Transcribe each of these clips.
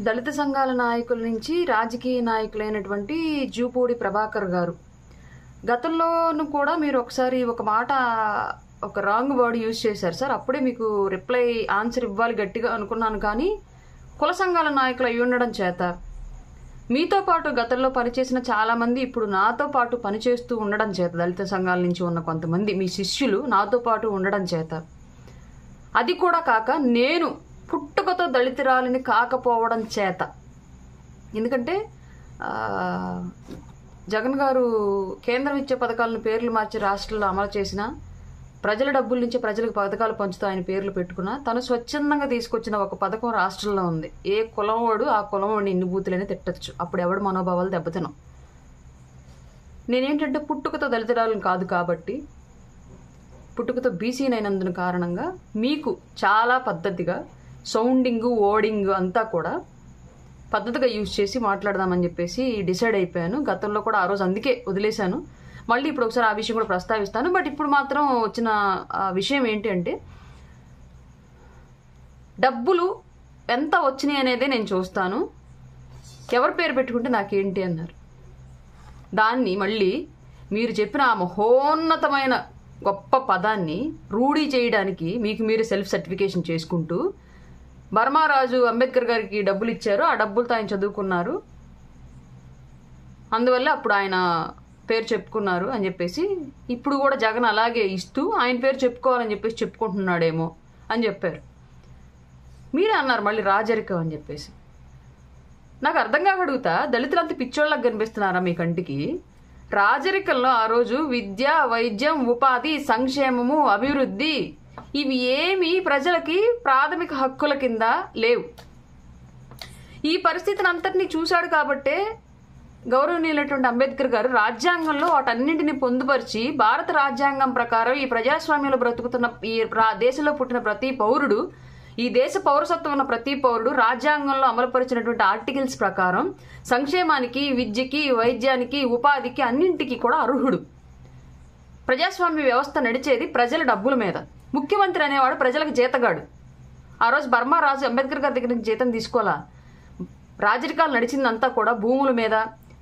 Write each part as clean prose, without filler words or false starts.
దళిత సంఘాల నాయకుల నుంచి రాజకీయ నాయకులైనటువంటి జూపూడి ప్రభాకర్ గారు గతంలోనూ కూడా మీరు ఒకసారి ఒక మాట ఒక రాంగ్ వర్డ్ యూజ్ చేశారు సార్. అప్పుడే మీకు రిప్లై ఆన్సర్ ఇవ్వాలి గట్టిగా అనుకున్నాను. కానీ కుల సంఘాల నాయకులు అయి ఉండడం చేత మీతో పాటు గతంలో పనిచేసిన చాలామంది ఇప్పుడు నాతో పాటు పనిచేస్తూ ఉండడం చేత దళిత సంఘాల నుంచి ఉన్న కొంతమంది మీ శిష్యులు నాతో పాటు ఉండడం చేత అది కూడా కాక నేను పుట్టుకతో దళితురాలిని కాకపోవడం చేత, ఎందుకంటే జగన్ గారు కేంద్రం ఇచ్చే పథకాలను పేర్లు మార్చి రాష్ట్రంలో అమలు చేసిన ప్రజల డబ్బుల నుంచి ప్రజలకు పథకాలు పంచుతూ ఆయన పేర్లు పెట్టుకున్నా తను స్వచ్ఛందంగా తీసుకొచ్చిన ఒక పథకం రాష్ట్రంలో ఉంది. ఏ కులం వాడు ఆ కులం వాడిని ఇన్ని బూతులని తిట్టచ్చు, అప్పుడు ఎవడు మనోభావాలు దెబ్బతినం. నేనేంటంటే పుట్టుకతో దళితురాలను కాదు కాబట్టి పుట్టుకతో బీసీనైనందున కారణంగా మీకు చాలా పద్ధతిగా సౌండింగ్ ఓడింగ్ అంతా కూడా పద్ధతిగా యూజ్ చేసి మాట్లాడదామని చెప్పేసి డిసైడ్ అయిపోయాను. గతంలో కూడా ఆ రోజు అందుకే వదిలేశాను. మళ్ళీ ఇప్పుడు ఒకసారి ఆ విషయం కూడా ప్రస్తావిస్తాను. బట్ ఇప్పుడు మాత్రం వచ్చిన విషయం ఏంటి అంటే డబ్బులు ఎంత వచ్చినాయి అనేదే నేను చూస్తాను, ఎవరి పేరు పెట్టుకుంటే నాకేంటి అన్నారు. దాన్ని మళ్ళీ మీరు చెప్పిన ఆ మహోన్నతమైన గొప్ప పదాన్ని రూఢీ చేయడానికి మీకు మీరు సెల్ఫ్ సర్టిఫికేషన్ చేసుకుంటూ బర్మారాజు అంబేద్కర్ గారికి డబ్బులు ఇచ్చారు, ఆ డబ్బులతో ఆయన చదువుకున్నారు, అందువల్ల అప్పుడు ఆయన పేరు చెప్పుకున్నారు అని చెప్పేసి ఇప్పుడు కూడా జగన్ అలాగే ఇస్తూ ఆయన పేరు చెప్పుకోవాలని చెప్పేసి చెప్పుకుంటున్నాడేమో అని చెప్పారు. మీరే అన్నారు మళ్ళీ రాజరికం అని చెప్పేసి. నాకు అర్థం కాక అడుగుతా, దళితులంతా పిచ్చోళ్ళకి కనిపిస్తున్నారా మీ కంటికి? రాజరికంలో ఆ రోజు విద్య, వైద్యం, ఉపాధి, సంక్షేమము, అభివృద్ధి ఇవి ఏమీ ప్రజలకి ప్రాథమిక హక్కుల కింద లేవు. ఈ పరిస్థితిని అంతటినీ చూశాడు కాబట్టే గౌరవనీయులైనటువంటి అంబేద్కర్ గారు రాజ్యాంగంలో వాటన్నింటినీ పొందుపరిచి భారత రాజ్యాంగం ప్రకారం ఈ ప్రజాస్వామ్యంలో బ్రతుకుతున్న ఈ దేశంలో పుట్టిన ప్రతి పౌరుడు, ఈ దేశ పౌరసత్వం ఉన్న ప్రతి పౌరుడు రాజ్యాంగంలో అమలుపరిచినటువంటి ఆర్టికల్స్ ప్రకారం సంక్షేమానికి, విద్యకి, వైద్యానికి, ఉపాధికి అన్నింటికి కూడా అర్హుడు. ప్రజాస్వామ్య వ్యవస్థ నడిచేది ప్రజల డబ్బుల మీద. ముఖ్యమంత్రి అనేవాడు ప్రజలకు జీతగాడు. ఆ రోజు బర్మారాజు అంబేద్కర్ గారి దగ్గర నుంచి జీతం తీసుకోవాలా. రాజరికాలు నడిచిందంతా కూడా భూముల మీద,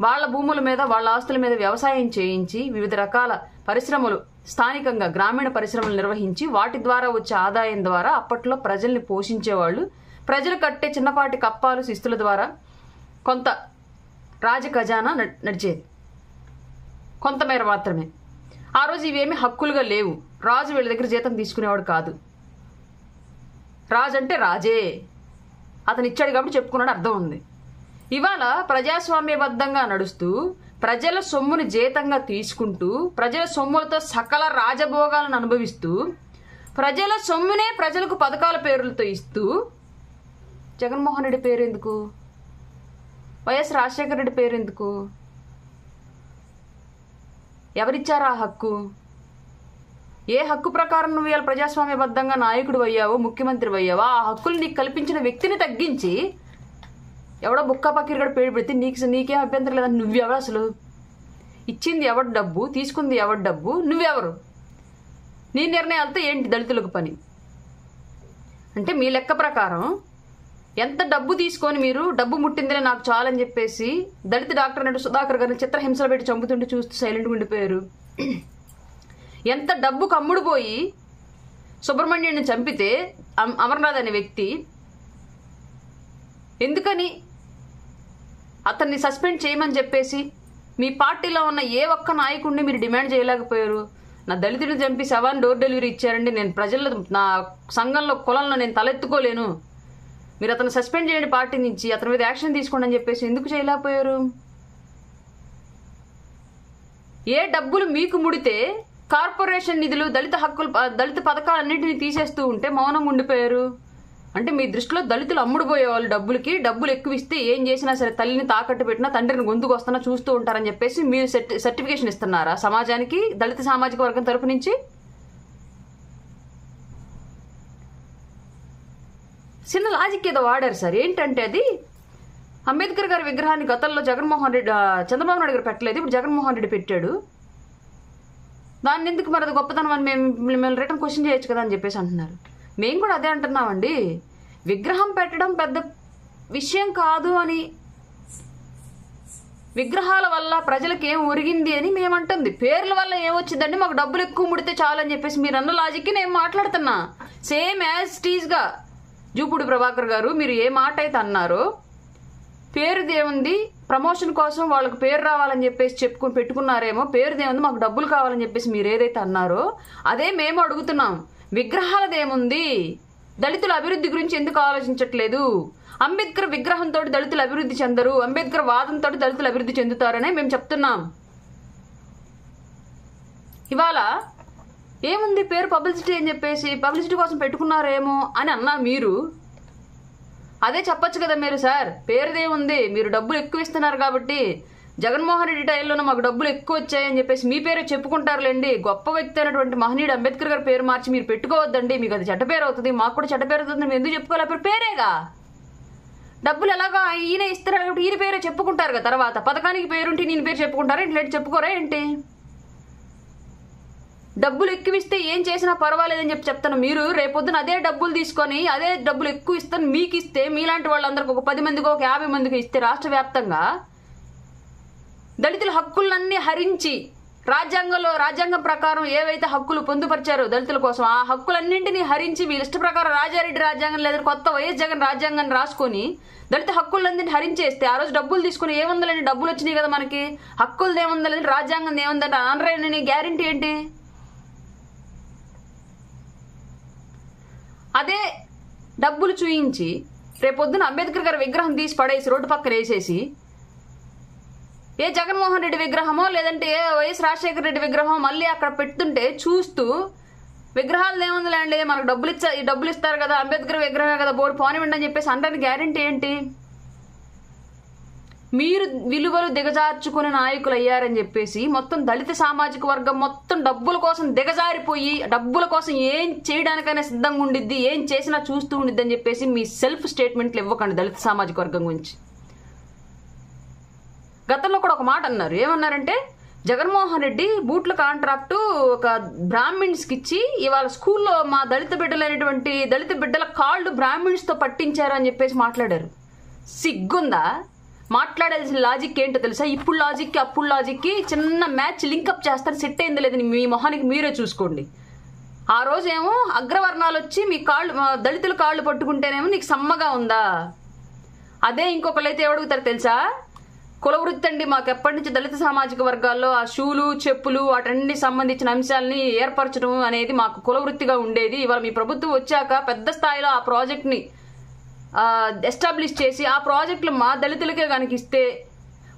వాళ్ళ భూముల మీద, వాళ్ళ ఆస్తుల మీద వ్యవసాయం చేయించి వివిధ రకాల పరిశ్రమలు స్థానికంగా గ్రామీణ పరిశ్రమలు నిర్వహించి వాటి ద్వారా వచ్చే ఆదాయం ద్వారా అప్పట్లో ప్రజల్ని పోషించేవాళ్ళు. ప్రజలు కట్టే చిన్నపాటి కప్పాలు, శిస్తుల ద్వారా కొంత రాజ ఖజానా నడిచేది, కొంతమేర మాత్రమే. ఆ రోజు ఇవేమీ హక్కులుగా లేవు. రాజు వీళ్ళ దగ్గర జీతం తీసుకునేవాడు కాదు. రాజు అంటే రాజే, అతను ఇచ్చాడు కాబట్టి చెప్పుకున్నాడు, అర్థం ఉంది. ఇవాళ ప్రజాస్వామ్యబద్ధంగా నడుస్తూ ప్రజల సొమ్ముని జీతంగా తీసుకుంటూ ప్రజల సొమ్ములతో సకల రాజభోగాలను అనుభవిస్తూ ప్రజల సొమ్మునే ప్రజలకు పథకాల పేర్లతో ఇస్తూ జగన్మోహన్ రెడ్డి పేరు ఎందుకు, వైఎస్ రాజశేఖర రెడ్డి పేరు ఎందుకు, ఎవరిచ్చారు ఆ హక్కు? ఏ హక్కు ప్రకారం నువ్వు ఇవాళ ప్రజాస్వామ్యబద్ధంగా నాయకుడు అయ్యావో, ముఖ్యమంత్రి అయ్యావో, ఆ హక్కులు నీకు కల్పించిన వ్యక్తిని తగ్గించి ఎవడో బుక్కా పక్కీరుగడ పేరు పెడితే నీకేం అభ్యంతరం లేదని నువ్వెవరు? అసలు ఇచ్చింది ఎవరి డబ్బు, తీసుకుంది ఎవరి డబ్బు, నువ్వెవరు? నీ నిర్ణయాలతో ఏంటి దళితులకు పని? అంటే మీ లెక్క ప్రకారం ఎంత డబ్బు తీసుకొని మీరు డబ్బు ముట్టిందిలే నాకు చాలని చెప్పేసి దళిత డాక్టర్ నటు సుధాకర్ గారిని చిత్రహింసలు పెట్టి చంపుతుంటే చూస్తూ సైలెంట్గా ఉండిపోయారు. ఎంత డబ్బు కమ్ముడు పోయి సుబ్రహ్మణ్యుడిని చంపితే అమర్నాథ్ అనే వ్యక్తి ఎందుకని అతన్ని సస్పెండ్ చేయమని చెప్పేసి మీ పార్టీలో ఉన్న ఏ ఒక్క నాయకుడిని మీరు డిమాండ్ చేయలేకపోయారు? నా దళితుడిని చంపి శవాన్ని డోర్ డెలివరీ ఇచ్చారండి, నేను ప్రజల్లో నా సంఘంలో కులంలో నేను తలెత్తుకోలేను, మీరు అతను సస్పెండ్ చేయండి పార్టీ నుంచి, అతని మీద యాక్షన్ తీసుకోండి అని చెప్పేసి ఎందుకు చేయలేకపోయారు? ఏ డబ్బులు మీకు ముడితే కార్పొరేషన్ నిధులు, దళిత హక్కులు, దళిత పథకాలన్నింటినీ తీసేస్తూ ఉంటే మౌనంగా ఉండిపోయారు. అంటే మీ దృష్టిలో దళితులు అమ్ముడుపోయేవాళ్ళు డబ్బులకి, డబ్బులు ఎక్కువ ఇస్తే ఏం చేసినా సరే తల్లిని తాకట్టు పెట్టినా తండ్రిని గొంతుకు వస్తున్నా చూస్తూ ఉంటారని చెప్పేసి మీరు సర్టిఫికేషన్ ఇస్తున్నారా సమాజానికి దళిత సామాజిక వర్గం తరపు నుంచి? చిన్న లాజిక్ ఏదో వాడారు సార్. ఏంటంటే అది అంబేద్కర్ గారి విగ్రహాన్ని గతంలో జగన్మోహన్ రెడ్డి, చంద్రబాబు నాయుడు గారు పెట్టలేదు, ఇప్పుడు జగన్మోహన్ రెడ్డి పెట్టాడు. దాన్ని ఎందుకు మరి అది గొప్పతనం అని మేము రిటర్న్ క్వశ్చన్ చేయొచ్చు కదా అని చెప్పేసి అంటున్నారు. మేము కూడా అదే అంటున్నామండి. విగ్రహం పెట్టడం పెద్ద విషయం కాదు అని, విగ్రహాల వల్ల ప్రజలకు ఏం ఒరిగింది అని మేమంటుంది. పేర్ల వల్ల ఏమొచ్చిందండి, మాకు డబ్బులు ఎక్కువ ముడితే చాలు అని చెప్పేసి మీరు అన్న లాజిక్కి నేను మాట్లాడుతున్నా. సేమ్ యాజ్ టీజ్గా జూపూడి ప్రభాకర్ గారు మీరు ఏ మాట అయితే అన్నారో, పేరుదేముంది, ప్రమోషన్ కోసం వాళ్ళకు పేరు రావాలని చెప్పేసి చెప్పుకుని పెట్టుకున్నారేమో, పేరుదేముంది మాకు డబ్బులు కావాలని చెప్పేసి మీరు ఏదైతే అన్నారో అదే మేము అడుగుతున్నాం. విగ్రహాలదేముంది, దళితుల అభివృద్ధి గురించి ఎందుకు ఆలోచించట్లేదు? అంబేద్కర్ విగ్రహంతో దళితులు అభివృద్ధి చెందరు, అంబేద్కర్ వాదంతో దళితులు అభివృద్ధి చెందుతారనే మేము చెప్తున్నాం. ఇవాళ ఏముంది, పేరు పబ్లిసిటీ అని చెప్పేసి పబ్లిసిటీ కోసం పెట్టుకున్నారేమో అని అన్నా మీరు. అదే చెప్పొచ్చు కదా మీరు, సార్ పేరుదేముంది, మీరు డబ్బులు ఎక్కువ ఇస్తున్నారు కాబట్టి జగన్మోహన్ రెడ్డి టైంలోనే మాకు డబ్బులు ఎక్కువ వచ్చాయని చెప్పేసి మీ పేరే చెప్పుకుంటారులేండి. గొప్ప వ్యక్తి అయినటువంటి మహనీయుడు అంబేద్కర్ గారి పేరు మార్చి మీరు పెట్టుకోవద్దండి, మీకు అది చెడ్డ పేరు అవుతుంది, మాకు కూడా చెడ్డ పేరు అవుతుంది, మేము ఎందుకు చెప్పుకోవాలి? పేరేగా, డబ్బులు ఎలాగా ఈయన ఇస్తారు కాబట్టి ఈయన పేరే చెప్పుకుంటారు కదా. తర్వాత పథకానికి పేరుంటే నేను పేరు చెప్పుకుంటారా, ఇంట్లో చెప్పుకోరా ఏంటి? డబ్బులు ఎక్కువ ఇస్తే ఏం చేసినా పర్వాలేదని చెప్తాను. మీరు రేపొద్దున అదే డబ్బులు తీసుకొని అదే డబ్బులు ఎక్కువ ఇస్తాను మీకు ఇస్తే, మీలాంటి వాళ్ళందరికీ ఒక 10 మందికి ఒక 50 మందికి ఇస్తే రాష్ట్ర వ్యాప్తంగా దళితుల హక్కులన్నీ హరించి రాజ్యాంగం ప్రకారం ఏవైతే హక్కులు పొందుపరిచారో దళితుల కోసం ఆ హక్కులన్నింటినీ హరించి వీళ్ళ ఇష్ట ప్రకారం రాజారెడ్డి రాజ్యాంగం లేదా కొత్త వైఎస్ జగన్ రాజ్యాంగాన్ని రాసుకొని దళిత హక్కులన్నింటినీ హరించేస్తే ఆ రోజు డబ్బులు తీసుకుని ఏముందని డబ్బులు వచ్చినాయి కదా మనకి, హక్కులది ఏముందని రాజ్యాంగం ఏముందని అనరని గ్యారంటీ ఏంటి? అదే డబ్బులు చూయించి రేపొద్దున అంబేద్కర్ గారి విగ్రహం తీసి పడేసి రోడ్డు పక్కన వేసేసి ఏ జగన్మోహన్ రెడ్డి విగ్రహమో లేదంటే ఏ వైఎస్ రాజశేఖర రెడ్డి విగ్రహం మళ్ళీ అక్కడ పెడుతుంటే చూస్తూ విగ్రహాలు ఏముందిలేండి మనకు డబ్బులు ఇస్తారు కదా, అంబేద్కర్ విగ్రహమే కదా బోర్డు పోనివ్వండి అని చెప్పేసి అనడానికి గ్యారంటీ ఏంటి? మీరు విలువలు దిగజార్చుకునే నాయకులు అయ్యారని చెప్పేసి మొత్తం దళిత సామాజిక వర్గం మొత్తం డబ్బుల కోసం దిగజారిపోయి డబ్బుల కోసం ఏం చేయడానికైనా సిద్ధంగా ఉండిద్ది, ఏం చేసినా చూస్తూ ఉండిద్ది అని చెప్పేసి మీ సెల్ఫ్ స్టేట్మెంట్లు ఇవ్వకండి దళిత సామాజిక వర్గం గురించి. గతంలో కూడా ఒక మాట అన్నారు, ఏమన్నారంటే జగన్మోహన్ రెడ్డి బూట్ల కాంట్రాక్టు ఒక బ్రాహ్మిన్స్కి ఇచ్చి ఇవాళ స్కూల్లో మా దళిత బిడ్డల కాళ్ళు బ్రాహ్మిన్స్తో పట్టించారు అని చెప్పేసి మాట్లాడారు. సిగ్గుందా? మాట్లాడాల్సిన లాజిక్ ఏంటో తెలుసా? ఇప్పుడు లాజిక్కి అప్పుడు లాజిక్కి చిన్న మ్యాచ్ లింకప్ చేస్తారు, సెట్ అయింది లేదని మీ మొహానికి మీరే చూసుకోండి. ఆ రోజేమో అగ్రవర్ణాలు వచ్చి మీ దళితుల కాళ్ళు పట్టుకుంటేనేమో నీకు సమ్మగా ఉందా? అదే ఇంకొకళ్ళైతే ఎవడుగుతారు తెలుసా? కులవృత్తి అండి, మాకు ఎప్పటి నుంచి దళిత సామాజిక వర్గాల్లో ఆ షూలు చెప్పులు వాటన్ని సంబంధించిన అంశాలని ఏర్పరచడం అనేది మాకు కులవృత్తిగా ఉండేది. ఇవాళ మీ ప్రభుత్వం వచ్చాక పెద్ద స్థాయిలో ఆ ప్రాజెక్ట్ని ఎస్టాబ్లిష్ చేసి ఆ ప్రాజెక్టులు మా దళితులకే కనుక ఇస్తే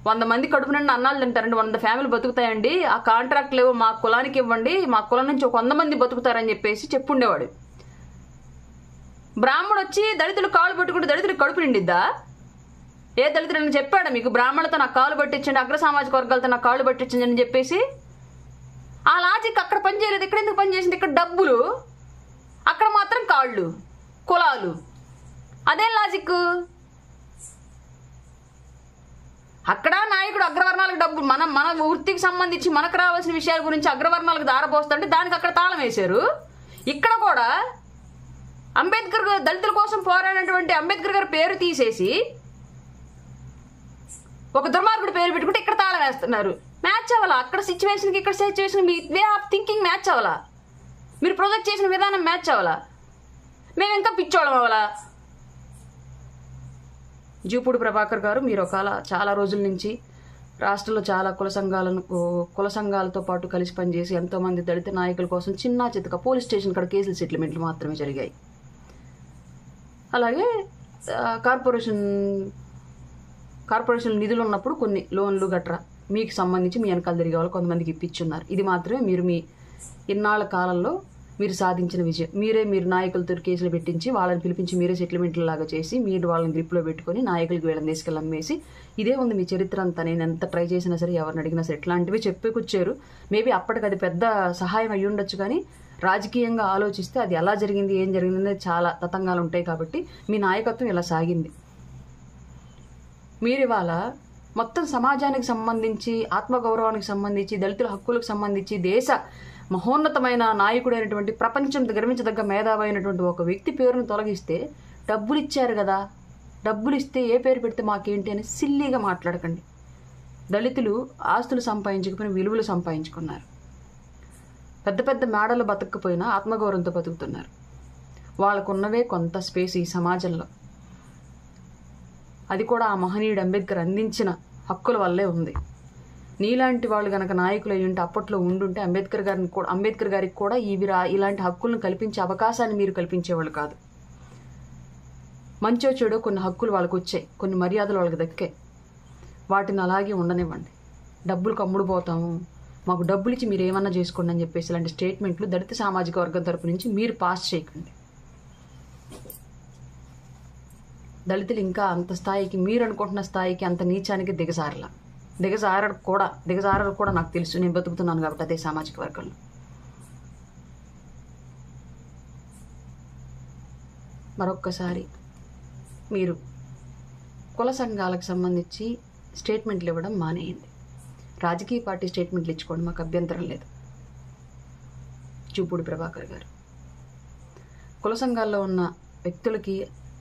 100 మంది కడుపు నిండా అన్నాలు తింటారండి, 100 ఫ్యామిలీ బతుకుతాయండి. ఆ కాంట్రాక్ట్లు మా కులానికి ఇవ్వండి, మా కులం నుంచి ఒక 100 మంది బతుకుతారని చెప్పేసి చెప్పుండేవాడు. బ్రాహ్మడు వచ్చి దళితులు కాళ్ళు పట్టుకుంటే దళితులకు కడుపు నిండిద్దా? ఏ దళితుడు చెప్పాడా మీకు బ్రాహ్మణులతో నాకు కాళ్ళు పట్టించండి, అగ్ర సామాజిక వర్గాలతో నాకు కాళ్ళు పట్టించండి అని చెప్పేసి? ఆ లాజిక్ అక్కడ పనిచేయలేదు. ఇక్కడ ఎందుకు పనిచేసింది? ఇక్కడ డబ్బులు, అక్కడ మాత్రం కాళ్ళు, కులాలు. అదే లాజిక్. అక్కడ నాయకుడు అగ్రవర్ణాలకు డబ్బు మన వృత్తికి సంబంధించి మనకు రావాల్సిన విషయాల గురించి అగ్రవర్ణాలకు దారపోస్తుంటే దానికి అక్కడ తాళం వేశారు. ఇక్కడ కూడా అంబేద్కర్ దళితుల కోసం పోరాడినటువంటి అంబేద్కర్ గారి పేరు తీసేసి ఒక దుర్మార్గుడి పేరు పెట్టుకుంటే ఇక్కడ తాళం వేస్తున్నారు. మ్యాచ్ అవ్వాలా? అక్కడ సిచ్యువేషన్కి ఇక్కడ situation me way of thinking match అవ్వాలా? మీరు ప్రొజెక్ట్ చేసిన విధానం మ్యాచ్ అవ్వాలా? మేము ఇంకా పిచ్చోళం అవ్వాలా? జూపూడి ప్రభాకర్ గారు మీరు చాలా రోజుల నుంచి రాష్ట్రంలో చాలా కుల సంఘాలతో పాటు కలిసి పనిచేసి ఎంతోమంది దళిత నాయకుల కోసం చిన్న చితక పోలీస్ స్టేషన్ కాడ కేసులు సెటిల్మెంట్లు మాత్రమే జరిగాయి. అలాగే కార్పొరేషన్ నిధులు ఉన్నప్పుడు కొన్ని లోన్లు గట్రా మీకు సంబంధించి మీ వెనకాల తిరిగే వాళ్ళు కొంతమందికి ఇప్పించున్నారు. ఇది మాత్రమే మీరు మీ ఇన్నాళ్ల కాలంలో మీరు సాధించిన విజయం. మీరు నాయకులతో కేసులు పెట్టించి వాళ్ళని పిలిపించి మీరే సెటిల్మెంట్లు లాగా చేసి మీరు వాళ్ళని గ్రిప్లో పెట్టుకొని నాయకులకి వీళ్ళని తీసుకెళ్ళి అమ్మేసి ఇదే ఉంది మీ చరిత్ర అంతా. నేను ఎంత ట్రై చేసినా సరే, ఎవరిని అడిగినా సరే ఇట్లాంటివి చెప్పేకొచ్చారు. మేబీ అప్పటికి అది పెద్ద సహాయం అయ్యి ఉండొచ్చు, కానీ రాజకీయంగా ఆలోచిస్తే అది ఎలా జరిగింది ఏం జరిగింది అనేది చాలా తతంగాలు ఉంటాయి. కాబట్టి మీ నాయకత్వం ఇలా సాగింది. మీరు ఇవాళ మొత్తం సమాజానికి సంబంధించి, ఆత్మగౌరవానికి సంబంధించి, దళితుల హక్కులకు సంబంధించి దేశ మహోన్నతమైన నాయకుడైనటువంటి ప్రపంచం గర్వించదగ్గ మేధావి అయినటువంటి ఒక వ్యక్తి పేరును తొలగిస్తే డబ్బులు ఇచ్చారు కదా, డబ్బులు ఇస్తే ఏ పేరు పెడితే మాకేంటి అని సిల్లీగా మాట్లాడకండి. దళితులు ఆస్తులు సంపాదించకపోయినా విలువలు సంపాదించుకున్నారు. పెద్ద పెద్ద మేడలు బతకపోయినా ఆత్మగౌరవంతో బతుకుతున్నారు. వాళ్ళకున్నవే కొంత స్పేస్ ఈ సమాజంలో. అది కూడా ఆ మహనీయుడు అంబేద్కర్ అందించిన హక్కుల వల్లే ఉంది. నీలాంటి వాళ్ళు కనుక నాయకులు అయ్యి ఉంటే, అప్పట్లో ఉండుంటే అంబేద్కర్ గారికి కూడా ఇలాంటి హక్కులను కల్పించే అవకాశాన్ని మీరు కల్పించేవాళ్ళు కాదు. మంచో చెడో కొన్ని హక్కులు వాళ్ళకు వచ్చాయి, కొన్ని మర్యాదలు వాళ్ళకి దక్కాయి. వాటిని అలాగే ఉండనివ్వండి. డబ్బులు కమ్ముడుపోతాము, మాకు డబ్బులు ఇచ్చి మీరు ఏమన్నా చేసుకోండి అని చెప్పేసి ఇలాంటి స్టేట్మెంట్లు దళిత సామాజిక వర్గం తరపు నుంచి మీరు పాస్ చేయకండి. దళితులు ఇంకా అంత స్థాయికి, మీరు అనుకుంటున్న స్థాయికి, అంత నీచానికి దిగజారరు కూడా నాకు తెలుసు. నేను బతుకుతున్నాను కాబట్టి అదే సామాజిక వర్గంలో. మరొక్కసారి మీరు కుల సంఘాలకు సంబంధించి స్టేట్మెంట్లు ఇవ్వడం మానేయండి. రాజకీయ పార్టీ స్టేట్మెంట్లు ఇచ్చుకోండి, మాకు అభ్యంతరం లేదు. చూపూడి ప్రభాకర్ గారు, కుల సంఘాల్లో ఉన్న వ్యక్తులకి,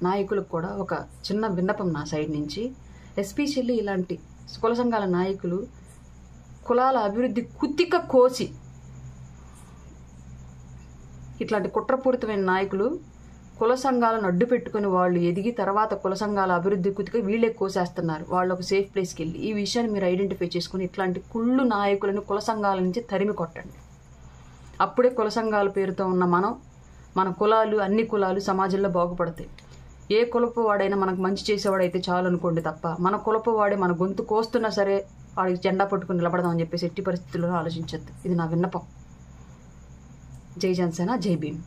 నాయకులకు కూడా ఒక చిన్న విన్నపం నా సైడ్ నుంచి. ఎస్పెషల్లీ ఇలాంటి కుల సంఘాల నాయకులు కులాల అభివృద్ధి కుత్తిక కోసి, ఇట్లాంటి కుట్రపూరితమైన నాయకులు కుల సంఘాలను అడ్డు పెట్టుకుని వాళ్ళు ఎదిగి తర్వాత కుల సంఘాల అభివృద్ధి కుతిక వీళ్ళే కోసేస్తున్నారు. వాళ్ళు ఒక సేఫ్ ప్లేస్కి వెళ్ళి ఈ విషయాన్ని మీరు ఐడెంటిఫై చేసుకుని ఇట్లాంటి కుళ్ళు నాయకులను కుల సంఘాల నుంచి తరిమి కొట్టండి. అప్పుడే కుల సంఘాల పేరుతో ఉన్న మన కులాలు, అన్ని కులాలు సమాజంలో బాగుపడతాయి. ఏ కులపు వాడైనా మనకు మంచి చేసేవాడైతే చాలు అనుకోండి తప్ప, మన కులపు వాడే మన గొంతు కోస్తున్నా సరే వాడికి జెండా పట్టుకుని నిలబడదామని చెప్పేసి ఎట్టి పరిస్థితుల్లో ఆలోచించద్దు. ఇది నా విన్నపం. జై జనసేన, జై భీమ్.